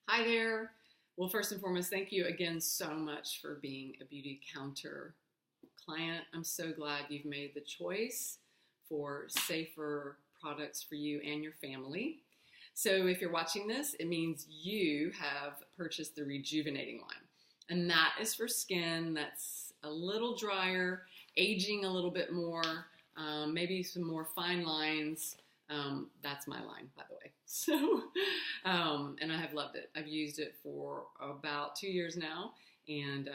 Hi there. Well, first and foremost, thank you again so much for being a Beautycounter client. I'm so glad you've made the choice for safer products for you and your family. So if you're watching this, it means you have purchased the Rejuvenating Line. And that is for skin that's a little drier, aging a little bit more, maybe some more fine lines. That's my line, by the way. So, and I have loved it. I've used it for about 2 years now, and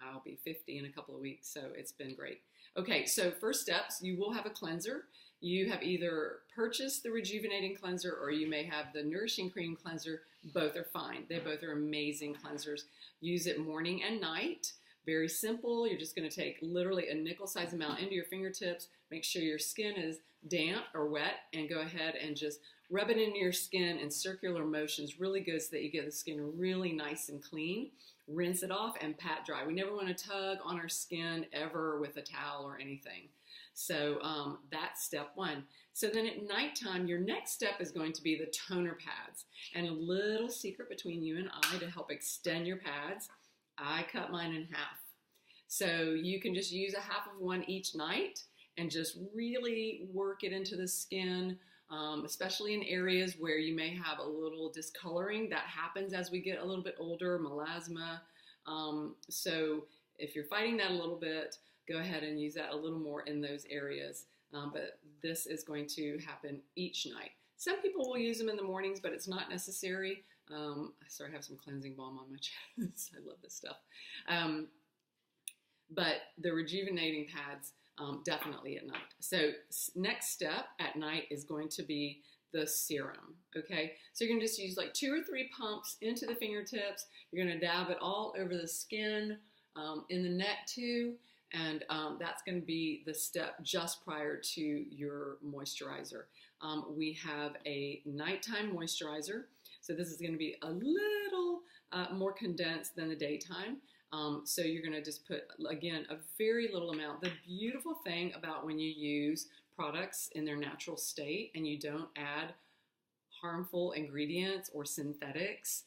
I'll be 50 in a couple of weeks, so it's been great. Okay, so first steps, you will have a cleanser. You have either purchased the Rejuvenating Cleanser or you may have the Nourishing Cream Cleanser. Both are fine. They both are amazing cleansers. Use it morning and night. Very simple. You're just going to take literally a nickel-sized amount into your fingertips. Make sure your skin is damp or wet, and go ahead and just rub it into your skin in circular motions. Really good so that you get the skin really nice and clean. Rinse it off and pat dry. We never want to tug on our skin ever with a towel or anything. So that's step one. So then at nighttime, your next step is going to be the toner pads. And a little secret between you and I to help extend your pads, I cut mine in half. So you can just use a half of one each night and just really work it into the skin, especially in areas where you may have a little discoloring. That happens as we get a little bit older, melasma. So if you're fighting that a little bit, go ahead and use that a little more in those areas. But this is going to happen each night. Some people will use them in the mornings, but it's not necessary. Sorry, I have some cleansing balm on my chest. I love this stuff. But the rejuvenating pads, definitely at night. So next step at night is going to be the serum, okay? So you're gonna just use like 2 or 3 pumps into the fingertips. You're gonna dab it all over the skin, in the neck too, and that's gonna be the step just prior to your moisturizer. We have a nighttime moisturizer. So this is going to be a little more condensed than the daytime. So you're going to just put, again, a very little amount. The beautiful thing about when you use products in their natural state and you don't add harmful ingredients or synthetics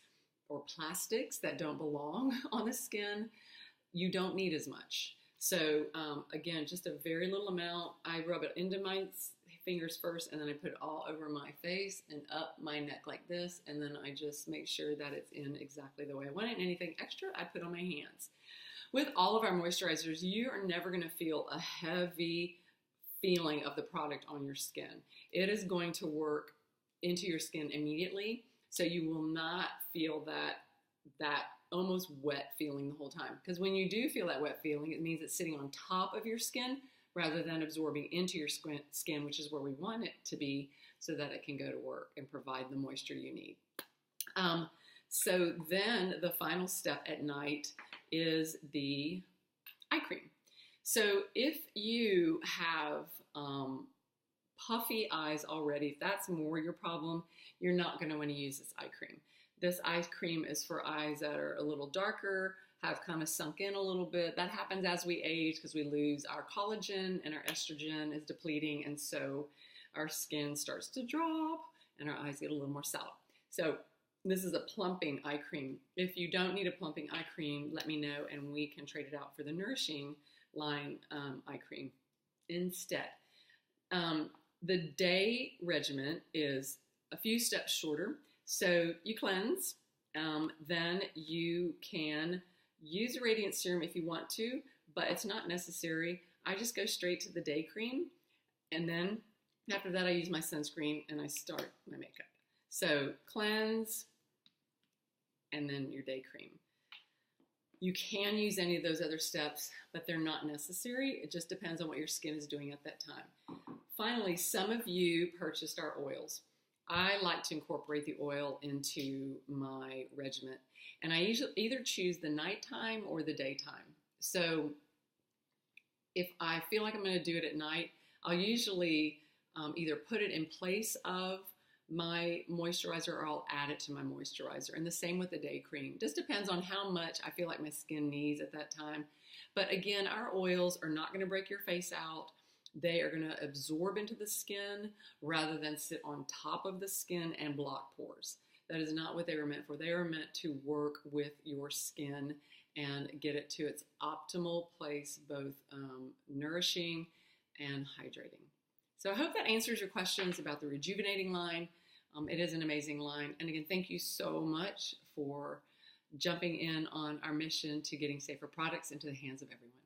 or plastics that don't belong on the skin, you don't need as much. So again, just a very little amount. I rub it into my fingers first, and then I put it all over my face and up my neck like this, and then I just make sure that it's in exactly the way I want it. And anything extra, I put on my hands. With all of our moisturizers, you are never going to feel a heavy feeling of the product on your skin. It is going to work into your skin immediately, so you will not feel that almost wet feeling the whole time. Because when you do feel that wet feeling, it means it's sitting on top of your skin rather than absorbing into your skin, which is where we want it to be so that it can go to work and provide the moisture you need. So then the final step at night is the eye cream. So if you have puffy eyes already, if that's more your problem, you're not going to want to use this eye cream. This eye cream is for eyes that are a little darker, have kind of sunk in a little bit. That happens as we age because we lose our collagen and our estrogen is depleting, and so our skin starts to drop and our eyes get a little more sallow. So this is a plumping eye cream. If you don't need a plumping eye cream, let me know and we can trade it out for the Nourishing Line eye cream instead. The day regimen is a few steps shorter. So you cleanse, then you can use a radiant serum if you want to, but it's not necessary. I just go straight to the day cream, and then after that I use my sunscreen and I start my makeup. So cleanse, and then your day cream. You can use any of those other steps, but they're not necessary. It just depends on what your skin is doing at that time. Finally, some of you purchased our oils. I like to incorporate the oil into my regimen, and I usually either choose the nighttime or the daytime. So if I feel like I'm going to do it at night, I'll usually either put it in place of my moisturizer or I'll add it to my moisturizer. And the same with the day cream. Just depends on how much I feel like my skin needs at that time. But again, our oils are not going to break your face out. They are going to absorb into the skin rather than sit on top of the skin and block pores. That is not what they were meant for. They are meant to work with your skin and get it to its optimal place, both nourishing and hydrating. So I hope that answers your questions about the Rejuvenating line. It is an amazing line. And again, thank you so much for jumping in on our mission to getting safer products into the hands of everyone.